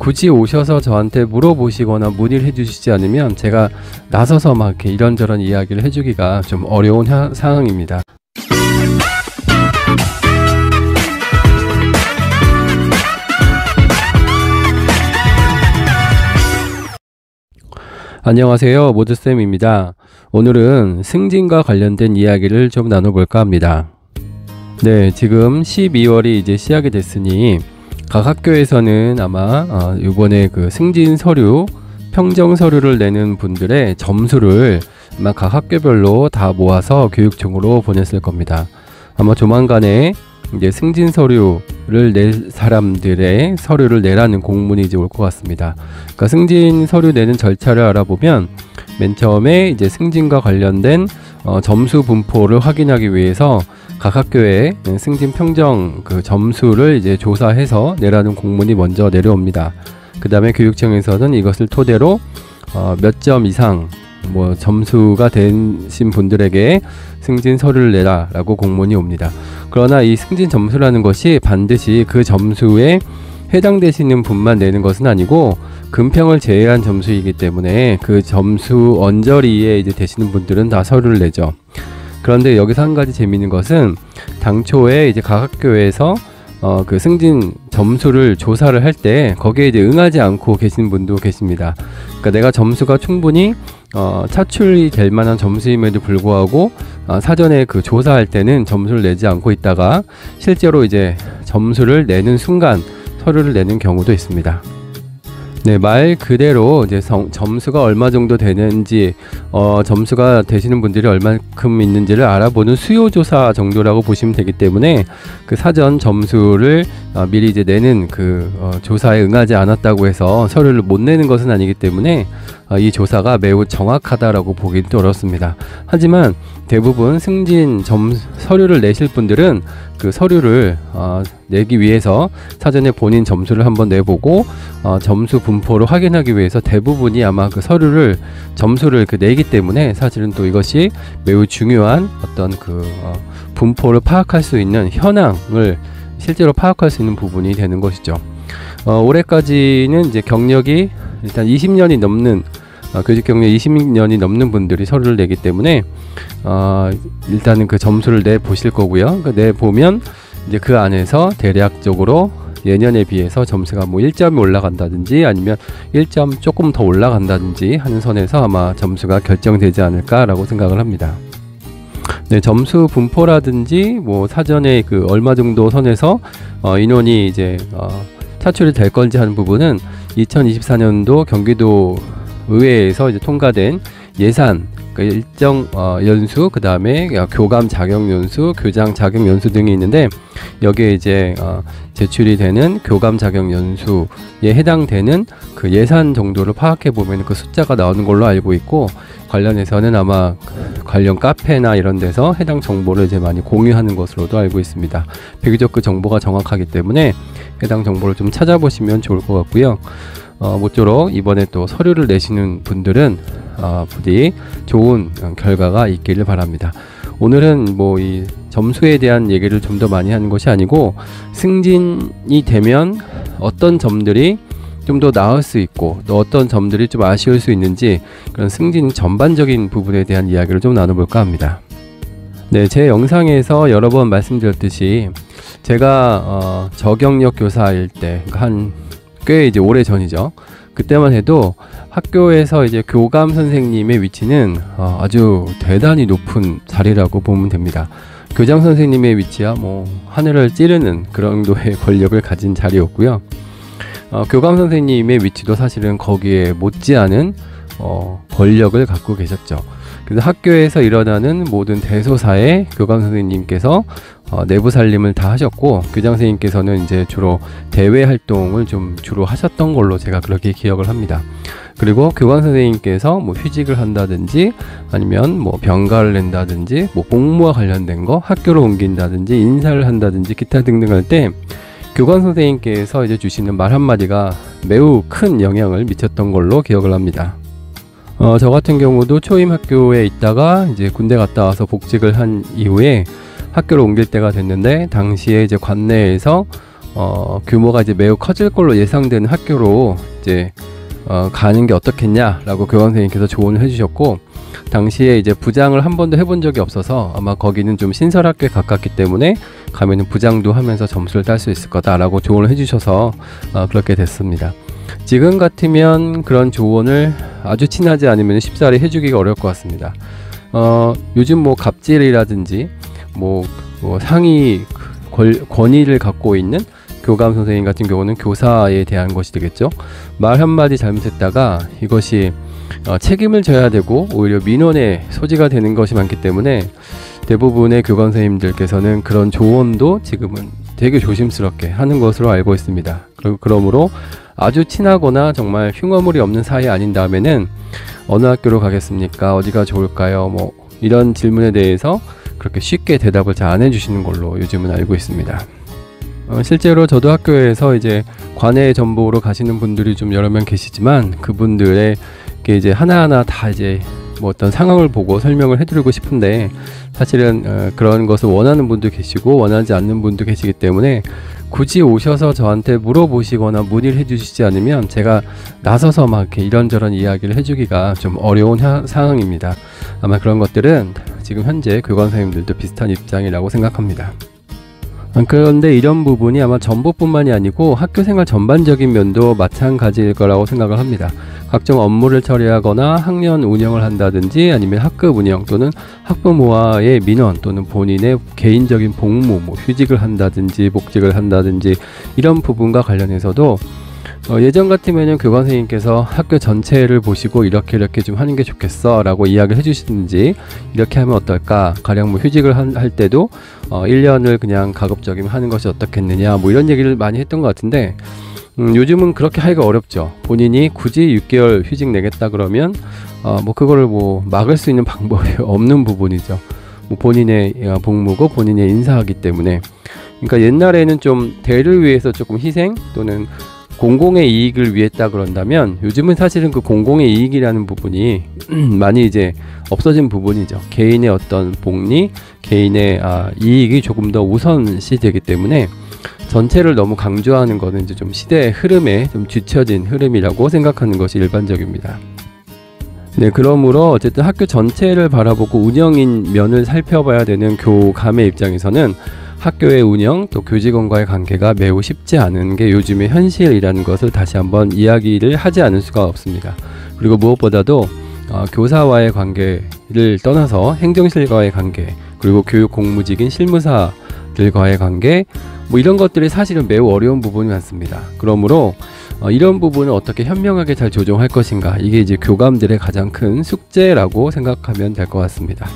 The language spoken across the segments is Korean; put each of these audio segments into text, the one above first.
굳이 오셔서 저한테 물어보시거나 문의를 해주시지 않으면 제가 나서서 막 이렇게 이런저런 이야기를 해주기가 좀 어려운 상황입니다. 안녕하세요, 모드쌤입니다. 오늘은 승진과 관련된 이야기를 좀 나눠볼까 합니다. 네, 지금 12월이 이제 시작이 됐으니 각 학교에서는 아마 이번에 그 승진 서류, 평정 서류를 내는 분들의 점수를 아마 각 학교별로 다 모아서 교육청으로 보냈을 겁니다. 아마 조만간에 이제 승진 서류를 낼 사람들의 서류를 내라는 공문이 이제 올 것 같습니다. 그러니까 승진 서류 내는 절차를 알아보면 맨 처음에 이제 승진과 관련된 점수 분포를 확인하기 위해서 각 학교의 승진 평정 그 점수를 이제 조사해서 내라는 공문이 먼저 내려옵니다. 그 다음에 교육청에서는 이것을 토대로 몇 점 이상 뭐 점수가 되신 분들에게 승진 서류를 내라 라고 공문이 옵니다. 그러나 이 승진 점수라는 것이 반드시 그 점수에 해당되시는 분만 내는 것은 아니고 금평을 제외한 점수이기 때문에 그 점수 언저리에 이제 되시는 분들은 다 서류를 내죠. 그런데 여기서 한 가지 재미있는 것은 당초에 이제 각 학교에서 그 승진 점수를 조사를 할 때 거기에 이제 응하지 않고 계시는 분도 계십니다. 그러니까 내가 점수가 충분히 차출이 될 만한 점수임에도 불구하고 사전에 그 조사할 때는 점수를 내지 않고 있다가 실제로 이제 점수를 내는 순간 서류를 내는 경우도 있습니다. 네, 말 그대로 이제 점수가 얼마 정도 되는지, 점수가 되시는 분들이 얼만큼 있는지를 알아보는 수요조사 정도라고 보시면 되기 때문에 그 사전 점수를 미리 이제 내는 그 조사에 응하지 않았다고 해서 서류를 못 내는 것은 아니기 때문에 이 조사가 매우 정확하다라고 보기도 어렵습니다. 하지만 대부분 승진 서류를 내실 분들은 그 서류를 내기 위해서 사전에 본인 점수를 한번 내보고 점수 분포를 확인하기 위해서 대부분이 아마 그 점수를 내기 때문에 사실은 또 이것이 매우 중요한 어떤 그 분포를 파악할 수 있는 현황을 실제로 파악할 수 있는 부분이 되는 것이죠. 올해까지는 이제 경력이 일단 20년이 넘는 교직 경력 20년이 넘는 분들이 서류를 내기 때문에 일단은 그 점수를 내 보실 거고요. 내 보면 이제 그 안에서 대략적으로 예년에 비해서 점수가 뭐 1점이 올라간다든지 아니면 1점 조금 더 올라간다든지 하는 선에서 아마 점수가 결정되지 않을까라고 생각을 합니다. 네, 점수 분포라든지 뭐 사전에 그 얼마 정도 선에서 인원이 이제 차출이 될 건지 하는 부분은 2024년도 경기도 의회에서 이제 통과된 예산, 그러니까 일정 연수, 그 다음에 교감 자격 연수, 교장 자격 연수 등이 있는데 여기에 이제 제출이 되는 교감 자격 연수에 해당되는 그 예산 정도를 파악해 보면 그 숫자가 나오는 걸로 알고 있고, 관련해서는 아마 관련 카페나 이런 데서 해당 정보를 이제 많이 공유하는 것으로도 알고 있습니다. 비교적 그 정보가 정확하기 때문에 해당 정보를 좀 찾아보시면 좋을 것 같고요. 모쪼록 이번에 또 서류를 내시는 분들은 부디 좋은 결과가 있기를 바랍니다. 오늘은 뭐 이 점수에 대한 얘기를 좀 더 많이 하는 것이 아니고 승진이 되면 어떤 점들이 좀 더 나을 수 있고 또 어떤 점들이 좀 아쉬울 수 있는지 그런 승진 전반적인 부분에 대한 이야기를 좀 나눠볼까 합니다. 네, 제 영상에서 여러 번 말씀드렸듯이 제가 저경력 교사일 때 꽤 이제 오래 전이죠. 그때만 해도 학교에서 이제 교감 선생님의 위치는 아주 대단히 높은 자리라고 보면 됩니다. 교장 선생님의 위치야 뭐 하늘을 찌르는 그런 정도의 권력을 가진 자리였고요. 교감 선생님의 위치도 사실은 거기에 못지않은 권력을 갖고 계셨죠. 그래서 학교에서 일어나는 모든 대소사에 교감 선생님께서 내부 살림을 다 하셨고, 교장 선생님께서는 이제 주로 대외 활동을 좀 주로 하셨던 걸로 제가 그렇게 기억을 합니다. 그리고 교감 선생님께서 뭐 휴직을 한다든지 아니면 뭐 병가를 낸다든지 뭐 공무와 관련된 거 학교로 옮긴다든지 인사를 한다든지 기타 등등 할 때 교감 선생님께서 이제 주시는 말 한마디가 매우 큰 영향을 미쳤던 걸로 기억을 합니다. 저 같은 경우도 초임 학교에 있다가 이제 군대 갔다 와서 복직을 한 이후에 학교를 옮길 때가 됐는데, 당시에 이제 관내에서 규모가 이제 매우 커질 걸로 예상되는 학교로 이제 가는 게 어떻겠냐라고 교감 선생님께서 조언을 해주셨고, 당시에 이제 부장을 한 번도 해본 적이 없어서 아마 거기는 좀 신설 학교에 가깝기 때문에 가면은 부장도 하면서 점수를 딸 수 있을 거다라고 조언을 해주셔서 그렇게 됐습니다. 지금 같으면 그런 조언을 아주 친하지 않으면 쉽사리 해주기가 어려울 것 같습니다. 요즘 뭐 갑질이라든지 뭐 상위 권위를 갖고 있는 교감 선생님 같은 경우는 교사에 대한 것이 되겠죠. 말 한마디 잘못했다가 이것이 책임을 져야 되고 오히려 민원의 소지가 되는 것이 많기 때문에 대부분의 교감 선생님들께서는 그런 조언도 지금은 되게 조심스럽게 하는 것으로 알고 있습니다. 그러므로 아주 친하거나 정말 흉어물이 없는 사이 아닌 다음에는 어느 학교로 가겠습니까? 어디가 좋을까요? 뭐 이런 질문에 대해서 그렇게 쉽게 대답을 잘 안 해주시는 걸로 요즘은 알고 있습니다. 실제로 저도 학교에서 이제 관외 전보로 가시는 분들이 좀 여러 명 계시지만 그분들의 이제 하나하나 다 이제 뭐 어떤 상황을 보고 설명을 해드리고 싶은데 사실은 그런 것을 원하는 분도 계시고 원하지 않는 분도 계시기 때문에 굳이 오셔서 저한테 물어보시거나 문의를 해주시지 않으면 제가 나서서 막 이렇게 이런저런 이야기를 해주기가 좀 어려운 상황입니다. 아마 그런 것들은 지금 현재 교감 선생님들도 비슷한 입장이라고 생각합니다. 그런데 이런 부분이 아마 전부뿐만이 아니고 학교생활 전반적인 면도 마찬가지일 거라고 생각을 합니다. 각종 업무를 처리하거나 학년 운영을 한다든지 아니면 학급 운영 또는 학부모와의 민원 또는 본인의 개인적인 복무, 뭐 휴직을 한다든지 복직을 한다든지 이런 부분과 관련해서도 예전 같으면 교감 선생님께서 학교 전체를 보시고 이렇게 좀 하는 게 좋겠어 라고 이야기를 해주시든지 이렇게 하면 어떨까, 가령 뭐 휴직을 할 때도 1년을 그냥 가급적이면 하는 것이 어떻겠느냐 뭐 이런 얘기를 많이 했던 것 같은데 요즘은 그렇게 하기가 어렵죠. 본인이 굳이 6개월 휴직 내겠다 그러면 뭐 그거를 뭐 막을 수 있는 방법이 없는 부분이죠. 뭐 본인의 복무고 본인의 인사하기 때문에. 그러니까 옛날에는 좀 대를 위해서 조금 희생 또는 공공의 이익을 위했다 그런다면 요즘은 사실은 그 공공의 이익이라는 부분이 많이 이제 없어진 부분이죠. 개인의 어떤 복리, 개인의 이익이 조금 더 우선시 되기 때문에 전체를 너무 강조하는 것은 이제 좀 시대의 흐름에 좀 뒤처진 흐름이라고 생각하는 것이 일반적입니다. 네, 그러므로 어쨌든 학교 전체를 바라보고 운영인 면을 살펴봐야 되는 교감의 입장에서는 학교의 운영 또 교직원과의 관계가 매우 쉽지 않은 게 요즘의 현실이라는 것을 다시 한번 이야기를 하지 않을 수가 없습니다. 그리고 무엇보다도 교사와의 관계를 떠나서 행정실과의 관계, 그리고 교육 공무직인 실무사들과의 관계, 뭐 이런 것들이 사실은 매우 어려운 부분이 많습니다. 그러므로 이런 부분을 어떻게 현명하게 잘 조정할 것인가, 이게 이제 교감들의 가장 큰 숙제라고 생각하면 될 것 같습니다.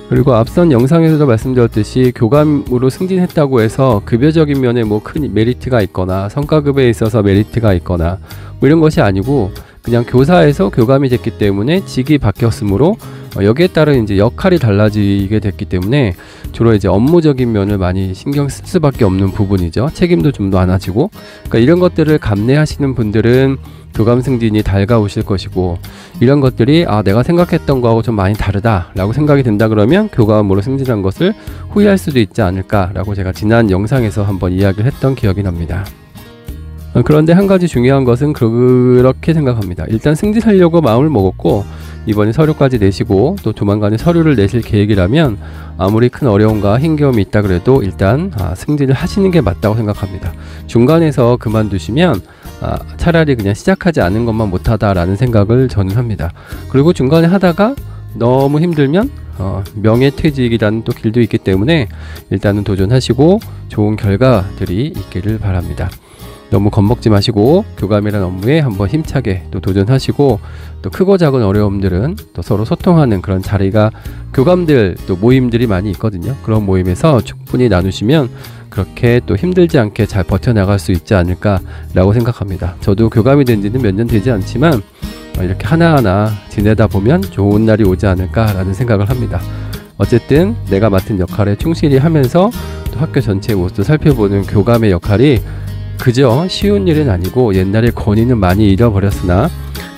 그리고 앞선 영상에서도 말씀드렸듯이 교감으로 승진했다고 해서 급여적인 면에 뭐 큰 메리트가 있거나 성과급에 있어서 메리트가 있거나 뭐 이런 것이 아니고 그냥 교사에서 교감이 됐기 때문에 직이 바뀌었으므로 여기에 따른 이제 역할이 달라지게 됐기 때문에 주로 이제 업무적인 면을 많이 신경 쓸 수밖에 없는 부분이죠. 책임도 좀 더 많아지고, 그러니까 이런 것들을 감내하시는 분들은 교감 승진이 달가우실 것이고, 이런 것들이 내가 생각했던 거하고 좀 많이 다르다 라고 생각이 된다 그러면 교감으로 승진한 것을 후회할 수도 있지 않을까 라고 제가 지난 영상에서 한번 이야기를 했던 기억이 납니다. 그런데 한 가지 중요한 것은 그렇게 생각합니다. 일단 승진하려고 마음을 먹었고 이번에 서류까지 내시고 또 조만간에 서류를 내실 계획이라면 아무리 큰 어려움과 힘겨움이 있다 그래도 일단 승진을 하시는 게 맞다고 생각합니다. 중간에서 그만두시면 차라리 그냥 시작하지 않은 것만 못하다라는 생각을 저는 합니다. 그리고 중간에 하다가 너무 힘들면 명예퇴직이라는 또 길도 있기 때문에 일단은 도전하시고 좋은 결과들이 있기를 바랍니다. 너무 겁먹지 마시고 교감이라는 업무에 한번 힘차게 또 도전하시고, 또 크고 작은 어려움들은 또 서로 소통하는 그런 자리가 교감들 또 모임들이 많이 있거든요. 그런 모임에서 충분히 나누시면 그렇게 또 힘들지 않게 잘 버텨나갈 수 있지 않을까 라고 생각합니다. 저도 교감이 된 지는 몇 년 되지 않지만 이렇게 하나하나 지내다 보면 좋은 날이 오지 않을까 라는 생각을 합니다. 어쨌든 내가 맡은 역할에 충실히 하면서 또 학교 전체의 모습도 살펴보는 교감의 역할이 그저 쉬운 일은 아니고 옛날에 권위는 많이 잃어버렸으나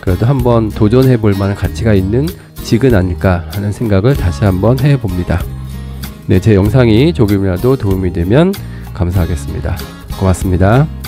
그래도 한번 도전해 볼 만한 가치가 있는 직은 아닐까 하는 생각을 다시 한번 해봅니다. 네, 제 영상이 조금이라도 도움이 되면 감사하겠습니다. 고맙습니다.